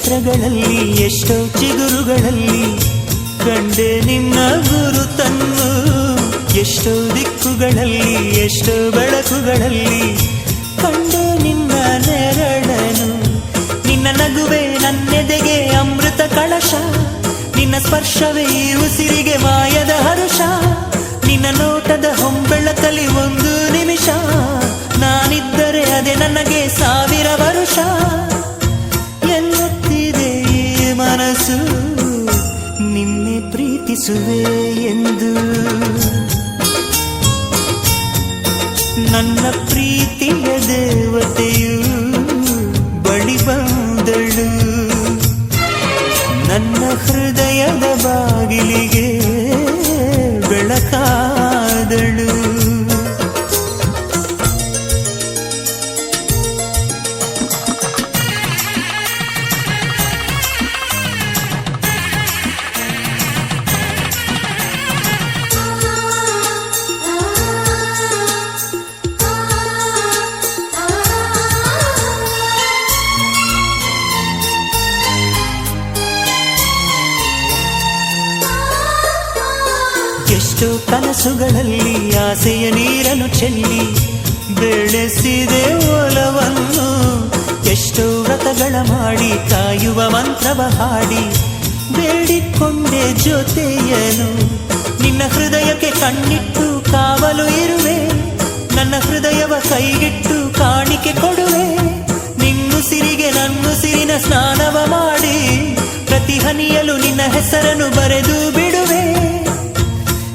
ಕ್ಷೇತ್ರಗಳಲ್ಲಿ ಎಷ್ಟೋ ಚಿಗುರುಗಳಲ್ಲಿ ಕಂಡೆ ನಿನ್ನ ಗುರುತನ್ನು, ಎಷ್ಟೋ ದಿಕ್ಕುಗಳಲ್ಲಿ ಎಷ್ಟೋ ಬೆಳಕುಗಳಲ್ಲಿ ಕಂಡೆ ನಿನ್ನ ನೆರಳನು. ನಿನ್ನ ನಗುವೆ ನನ್ನೆದೆಗೆ ಅಮೃತ ಕಳಶ, ನಿನ್ನ ಸ್ಪರ್ಶವೇ ಈ ಉಸಿರಿಗೆ ಮಾಯದ ಹರುಷ. ನಿನ್ನ ನೋಟದ ಹೊಂಬೆಳಕಲಿ ಒಂದು ನಿಮಿಷ, ನಾನಿದ್ದರೆ ಅದೇ ನನಗೆ 1000 ವರುಷ. ಎನ್ನುತ್ತಿದೆ ಈ ಮನಸ್ಸು ನಿನ್ನೆ ಪ್ರೀತಿಸುವೆ ಎಂದು. ನನ್ನ ಪ್ರೀತಿಯ ದೇವತೆಯು ಬಳಿ ಬಂದಳು, ನನ್ನ ಹೃದಯದ ಬಾಗಿಲಿಗೆ ಬೆಳಕಾದಳು. ಎಷ್ಟೋ ಕನಸುಗಳಲ್ಲಿ ಆಸೆಯ ನೀರನ್ನು ಚೆಲ್ಲಿ ಬೆಳೆಸಿದೆ ಒಲವನ್ನು. ಎಷ್ಟೋ ವ್ರತಗಳ ಮಾಡಿ ಕಾಯುವ ಮಂತ್ರವ ಹಾಡಿ ಬೇಡಿಕೊಂಡೆ ಜೊತೆಯನು. ನಿನ್ನ ಹೃದಯಕ್ಕೆ ಕಣ್ಣಿಟ್ಟು ಕಾವಲು ಇರುವೆ, ನನ್ನ ಹೃದಯವ ಕೈಗಿಟ್ಟು ಕಾಣಿಕೆ ಕೊಡುವೆ. ನಿನ್ನುಸಿರಿಗೆ ನನ್ನುಸಿರಿನ ಸ್ನಾನವ ಮಾಡಿ ಪ್ರತಿ ಹನಿಯಲು ನಿನ್ನ ಹೆಸರನ್ನು ಬರೆದು ಬಿಡುವೆ.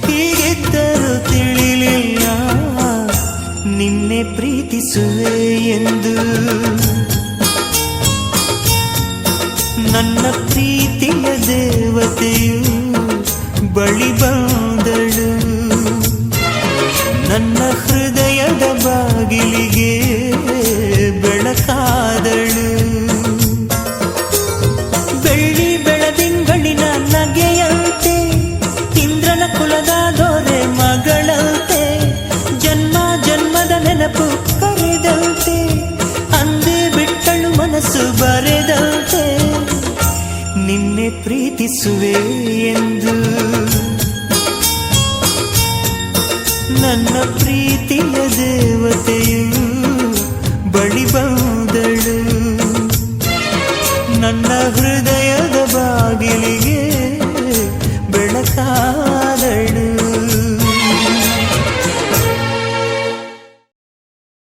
ಹೀಗಿದ್ದರೂ ತಿಳಿಲಿಲ್ಲ ನಿನ್ನೆ ಪ್ರೀತಿಸುವೆ ಎಂದು. ನನ್ನ ಪ್ರೀತಿಯ ದೇವತೆಯು ಬಳಿ ಬಂದಳು, ನನ್ನ ಹೃದಯದ ಬಾಗಿಲಿಗೆ ಬೆಳಕಾದಳು. ಬೆಳ್ಳಿ ಬೆಳದಿಂಗಳಿನ ನಗೆಯಂತೆ, ಇಂದ್ರನ ಕುಲದ ದೊರೆ ಮಗಳಂತೆ, ಜನ್ಮ ಜನ್ಮದ ನೆನಪು ಕರೆದಂತೆ, ಅಂದೇ ಬಿಟ್ಟಳು ಮನಸ್ಸು ಬರೆದಂತೆ. ನಿನ್ನೆ ಪ್ರೀತಿಸುವೆ ಎಂದು. ನನ್ನ ಪ್ರೀತಿಯ ದೇವತೆ